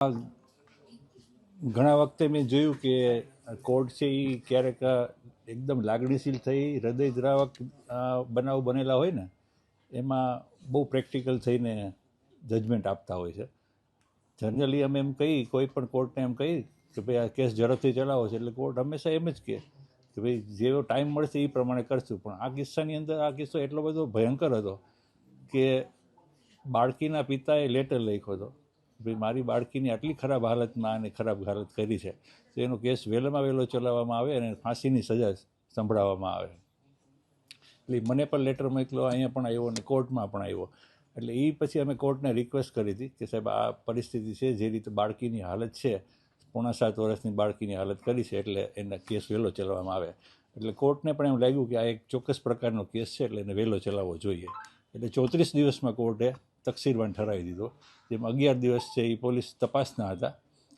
ઘણા વખતે મેં જોયું કે કોર્ટ છે એ ક્યારેક એકદમ લાગણીશીલ થઈ હૃદયદ્રાવક બનાવ બનેલા હોય ને એમાં બહુ પ્રેક્ટિકલ થઈને જજમેન્ટ આપતા હોય છે. જનરલી અમે એમ કહી કોઈ પણ કોર્ટને એમ કહી કે ભાઈ આ કેસ ઝડપથી ચલાવો છે એટલે કોર્ટ હંમેશા એમ જ કહે કે ભાઈ જેવો ટાઈમ મળશે એ પ્રમાણે કરશું. પણ આ કિસ્સાની અંદર આ કિસ્સો એટલો બધો ભયંકર હતો કે બાળકીના પિતાએ લેટર લખ્યો હતો ભાઈ મારી બાળકીની આટલી ખરાબ હાલતમાં અને ખરાબ હાલત કરી છે તો એનો કેસ વહેલામાં વહેલો ચલાવવામાં આવે અને ફાંસીની સજા સંભળાવવામાં આવે. એટલે મને પણ લેટર મોકલ્યો, અહીંયા પણ આવ્યો અને કોર્ટમાં પણ આવ્યો. એટલે એ પછી અમે કોર્ટને રિક્વેસ્ટ કરી હતી કે સાહેબ આ પરિસ્થિતિ છે, જે રીતે બાળકીની હાલત છે, 7.5 વર્ષની બાળકીની હાલત કરી છે એટલે એના કેસ વહેલો ચલાવવામાં આવે. એટલે કોર્ટને પણ એમ લાગ્યું કે આ એક ચોક્કસ પ્રકારનો કેસ છે એટલે એને વહેલો ચલાવવો જોઈએ. એટલે 34 દિવસમાં કોર્ટે તકસીરવાન ઠરાવી દીધો, જેમાં 11 દિવસ છે એ પોલીસ તપાસના હતા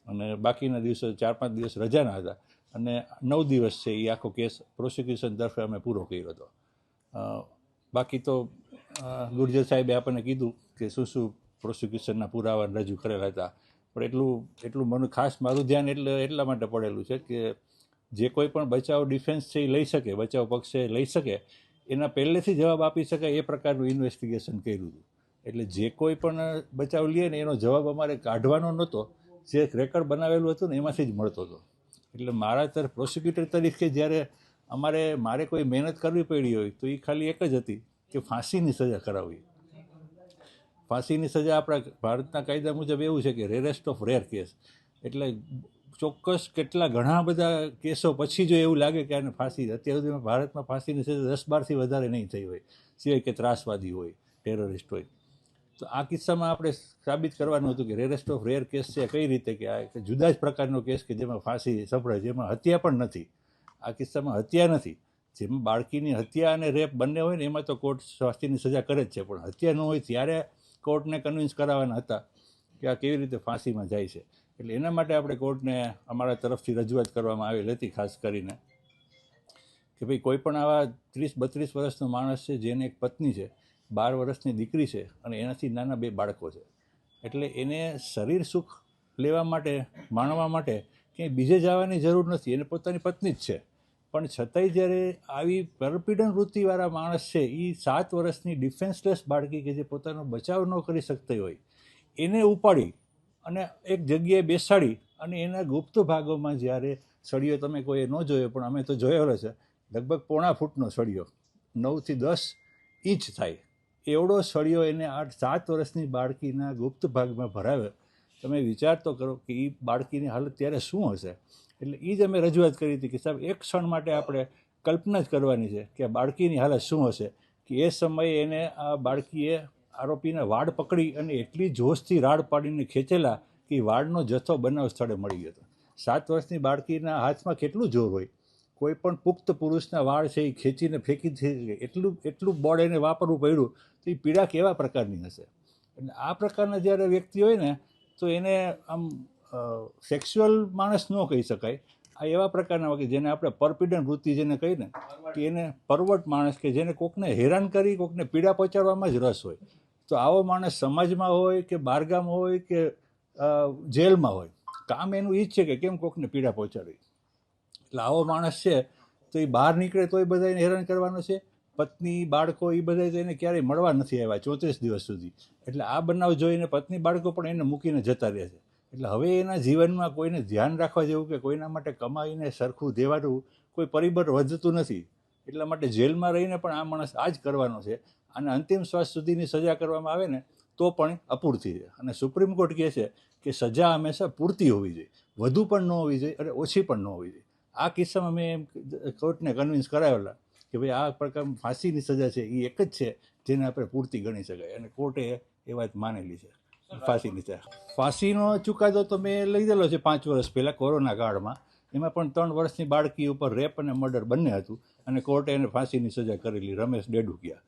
અને બાકીના દિવસો 4-5 દિવસ રજાના હતા અને 9 દિવસ છે એ આખો કેસ પ્રોસિક્યુશન તરફે અમે પૂરો કર્યો હતો. બાકી તો ગુર્જર સાહેબે આપણને કીધું કે શું પ્રોસિક્યુશનના પુરાવા રજૂ કરેલા હતા, પણ એટલું મને ખાસ મારું ધ્યાન એટલા માટે પડેલું છે કે જે કોઈ પણ બચાવ ડિફેન્સ છે એ લઈ શકે, બચાવ પક્ષે લઈ શકે, એના પહેલેથી જવાબ આપી શકાય એ પ્રકારનું ઇન્વેસ્ટિગેશન કર્યું હતું. એટલે જે કોઈ પણ બચાવ લે ને એનો જવાબ અમારે કાઢવાનો નહોતો, જે રેકર્ડ બનાવેલું હતું ને એમાંથી જ મળતો હતો. એટલે મારા તરફ પ્રોસિક્યુટર તરીકે જ્યારે મારે કોઈ મહેનત કરવી પડી હોય તો એ ખાલી એક જ હતી કે ફાંસીની સજા કરાવવી. ફાંસીની સજા આપણા ભારતના કાયદા મુજબ એવું છે કે રેરેસ્ટ ઓફ રેર કેસ, એટલે ચોક્કસ ઘણા બધા કેસો પછી જો એવું લાગે કે આને ફાંસી, અત્યાર સુધીમાં ભારતમાં ફાંસીની સજા 10-12થી વધારે નહીં થઈ હોય, સિવાય કે ત્રાસવાદી હોય, ટેરરિસ્ટ હોય. તો આ કિસ્સામાં આપણે સાબિત કરવાનું હતું કે રેરેસ્ટ ઓફ રેર કેસ છે કઈ રીતે કે આ જુદા જ પ્રકારનો કેસ કે જેમાં ફાંસી સંભળાય, જેમાં હત્યા પણ નથી. આ કિસ્સામાં હત્યા નથી. જેમાં બાળકીની હત્યા અને રેપ બંને હોય ને એમાં તો કોર્ટ ફાંસીની સજા કરે જ છે, પણ હત્યા ન હોય ત્યારે કોર્ટને કન્વિન્સ કરાવવાના હતા કે આ કેવી રીતે ફાંસીમાં જાય છે. એટલે એના માટે આપણે કોર્ટને અમારા તરફથી રજૂઆત કરવામાં આવેલી હતી, ખાસ કરીને કે ભાઈ કોઈ પણ આવા 30-32 વર્ષનો માણસ છે જેને એક પત્ની છે, 12 વર્ષની દીકરી છે અને એનાથી નાના 2 બાળકો છે, એટલે એને શરીર સુખ લેવા માટે, માણવા માટે ક્યાંય બીજે જવાની જરૂર નથી, એને પોતાની પત્ની જ છે. પણ છતાંય જ્યારે આવી પરપીડન વૃત્તિવાળા માણસ છે એ 7 વર્ષની ડિફેન્સલેસ બાળકી કે જે પોતાનો બચાવ ન કરી શકતી હોય એને ઉપાડી અને એક જગ્યાએ બેસાડી અને એના ગુપ્ત ભાગોમાં જ્યારે સળિયો, તમે કોઈ ન જોયો પણ અમે તો જોયેલો છે, લગભગ 1.5 ફૂટનો સળિયો, 9 થી 10 ઇંચ થાય એવડો સળિયો એને 7 વર્ષની બાળકીના ગુપ્ત ભાગમાં ભરાવે. તમે વિચાર તો કરો કે એ બાળકીની હાલત ત્યારે શું હશે. એટલે એ જ અમે રજૂઆત કરી હતી કે સાહેબ એક ક્ષણ માટે આપણે કલ્પના જ કરવાની છે કે આ બાળકીની હાલત શું હશે કે એ સમયે એને આ બાળકીએ આરોપીના વાડ પકડી અને એટલી જોશથી રાડ પાડીને ખેંચેલા કે વાડનો જથ્થો બનાવ સ્થળે મળી ગયો હતો. 7 વર્ષની બાળકીના હાથમાં કેટલું જોર હોય, કોઈ પણ પુખ્ત પુરુષના વાળ છે એ ખેંચીને ફેંકી દે, એટલું બળ એને વાપરવું પડ્યું તો એ પીડા કેવા પ્રકારની હશે. એટલે આ પ્રકારના જ્યારે વ્યક્તિ હોય ને તો એને આમ સેક્સ્યુઅલ માણસ ન કહી શકાય. આ એવા પ્રકારના કે જેને આપણે પરપીડન વૃત્તિ જેને કહીએ ને કે એને પરવર્ટ માણસ કે જેને કોકને હેરાન કરી, કોકને પીડા પહોંચાડવામાં જ રસ હોય. તો આવો માણસ સમાજમાં હોય કે બહારગામ હોય કે જેલમાં હોય, કામ એનું એ જ છે કે કેમ કોકને પીડા પહોંચાડવી. એટલે આવો માણસ છે તો એ બહાર નીકળે તોય બધા એને હેરાન કરવાનો છે, પત્ની બાળકો એ બધા તો એને ક્યારેય મળવા નથી આવ્યા 34 દિવસ સુધી. એટલે આ બનાવ જોઈને પત્ની બાળકો પણ એને મૂકીને જતા રહે છે. એટલે હવે એના જીવનમાં કોઈને ધ્યાન રાખવા જેવું કે કોઈના માટે કમાઈને સરખું દેવાનું કોઈ પરિબળ વધતું નથી. એટલા માટે જેલમાં રહીને પણ આ માણસ આ જ કરવાનો છે અને અંતિમ શ્વાસ સુધીની સજા કરવામાં આવે ને તો પણ અપૂરતી છે. અને સુપ્રીમ કોર્ટ કહે છે કે સજા હંમેશા પૂરતી હોવી જોઈએ, વધુ પણ ન હોવી જોઈએ અને ઓછી પણ ન હોવી જોઈએ. આ કિસ્સામાં મેં કોર્ટને કન્વિન્સ કરાવેલા કે ભાઈ આ પ્રકાર ફાંસીની સજા છે એ એક જ છે જેને આપણે પૂરતી ગણી શકાય અને કોર્ટે એ વાત માનેલી છે. ફાંસીની સજા, ફાંસીનો ચુકાદો તો મેં લીધેલો છે 5 વર્ષ પહેલાં કોરોના કાળમાં. એમાં પણ 3 વર્ષની બાળકી ઉપર રેપ અને મર્ડર બંને હતું અને કોર્ટે એને ફાંસીની સજા કરેલી, રમેશ ડેડુકિયા.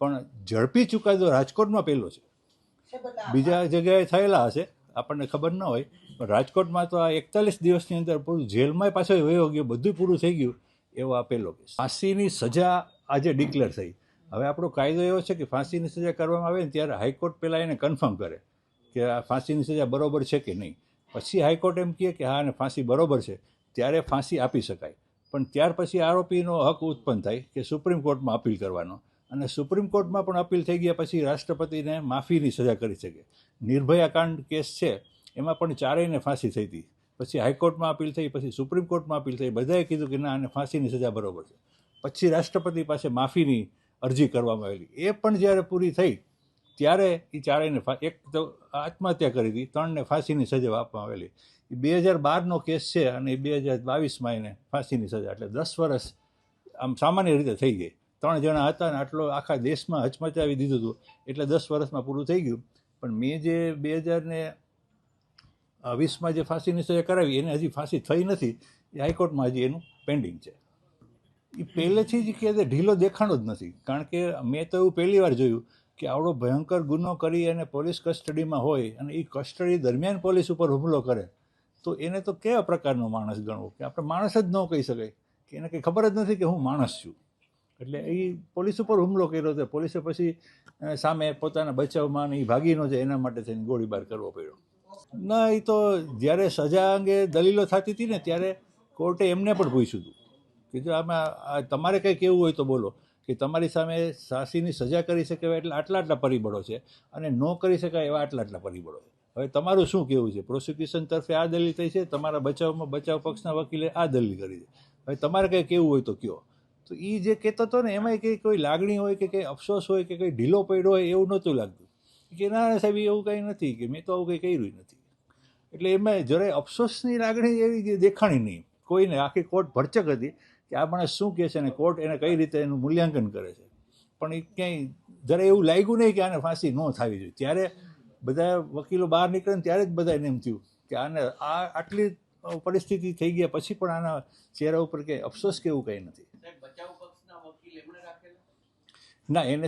પણ ઝડપી ચુકાદો રાજકોટમાં પહેલો છે, બીજા જગ્યાએ થયેલા હશે આપણને ખબર ન હોય, પણ રાજકોટમાં તો આ 41 દિવસની અંદર પૂરું જેલમાં પાછો વયો ગયો, બધું પૂરું થઈ ગયું એવો આ પહેલો કેસ. ફાંસીની સજા આજે ડિક્લેર થઈ. હવે આપણો કાયદો એવો છે કે ફાંસીની સજા કરવામાં આવે ને ત્યારે હાઈકોર્ટ પહેલાં એને કન્ફર્મ કરે કે આ ફાંસીની સજા બરોબર છે કે નહીં. પછી હાઈકોર્ટ એમ કહે કે હા આને ફાંસી બરોબર છે, ત્યારે ફાંસી આપી શકાય. પણ ત્યાર પછી આરોપીનો હક ઉત્પન્ન થાય કે સુપ્રીમ કોર્ટમાં અપીલ કરવાનો, અને સુપ્રીમ કોર્ટમાં પણ અપીલ થઈ ગયા પછી રાષ્ટ્રપતિને માફીની સજા કરી શકે. નિર્ભયા કાંડ કેસ છે એમાં પણ ચારેયને ફાંસી થઈ હતી, પછી હાઈકોર્ટમાં અપીલ થઈ, પછી સુપ્રીમ કોર્ટમાં અપીલ થઈ, બધાએ કીધું કે ના આને ફાંસીની સજા બરોબર છે. પછી રાષ્ટ્રપતિ પાસે માફીની અરજી કરવામાં આવેલી, એ પણ જ્યારે પૂરી થઈ ત્યારે એ ચારેયને એક તો આત્મહત્યા કરી હતી, 3ને ફાંસીની સજા આપવામાં આવેલી. એ 2012નો કેસ છે અને એ 2022માં એને ફાંસીની સજા, એટલે 10 વર્ષ આમ સામાન્ય રીતે થઈ ગઈ. 3 જણા હતા ને આટલો આખા દેશમાં હચમચાવી દીધું હતું, એટલે 10 વર્ષમાં પૂરું થઈ ગયું. પણ મેં જે 2020માં જે ફાંસીની સજા કરાવી એને હજી ફાંસી થઈ નથી, એ હાઈકોર્ટમાં હજી એનું પેન્ડિંગ છે. એ પહેલેથી જ કે ઢીલો દેખાણો જ નથી, કારણ કે મેં તો એવું પહેલી વાર જોયું કે આવડો ભયંકર ગુનો કરી અને પોલીસ કસ્ટડીમાં હોય અને એ કસ્ટડી દરમિયાન પોલીસ ઉપર હુમલો કરે, તો એને તો કેવા પ્રકારનો માણસ ગણવો, કે આપણે માણસ જ ન કહી શકાય, કે એને કંઈ ખબર જ નથી કે હું માણસ છું. એટલે એ પોલીસ ઉપર હુમલો કર્યો હતો, પોલીસે પછી સામે પોતાના બચાવમાં એ ભાગી ન જાય એના માટે થઈને ગોળીબાર કરવો પડ્યો. ના, એ તો જ્યારે સજા અંગે દલીલો થતી હતી ને ત્યારે કોર્ટે એમને પણ પૂછ્યું હતું કે જો આમાં તમારે કંઈ કહેવું હોય તો બોલો, કે તમારી સામે ફાંસીની સજા કરી શકે એવા એટલે આટલા પરિબળો છે અને ન કરી શકાય એવા આટલા પરિબળો છે. હવે તમારું શું કહેવું છે? પ્રોસિક્યુશન તરફે આ દલીલ થઈ છે, તમારા બચાવ પક્ષના વકીલે આ દલીલ કરી છે, હવે તમારે કંઈ કહેવું હોય તો કહો. તો એ જે કહેતો હતો ને એમાંય કંઈ કોઈ લાગણી હોય કે કંઈ અફસોસ હોય કે કંઈ ઢીલો પડ્યો હોય એવું નહોતું લાગતું. કે ના સાહેબ એવું કંઈ નથી, કે મેં તો આવું કંઈ કર્યું નથી. એટલે એમાં જરાય અફસોસની લાગણી એવી દેખાણી નહીં કોઈને. આખી કોર્ટ ભરચક હતી કે આ માણસ શું કહે છે અને કોર્ટ એને કઈ રીતે એનું મૂલ્યાંકન કરે છે. પણ એ ક્યાંય જરા એવું લાગ્યું નહીં કે આને ફાંસી ન થવી જોઈએ. ત્યારે બધા વકીલો બહાર નીકળે ને ત્યારે જ બધાને એમ થયું કે આને આટલી પરિસ્થિતિ થઈ ગયા પછી પણ આના ચહેરા ઉપર કંઈ અફસોસ કે એવું કંઈ નથી. ના, એને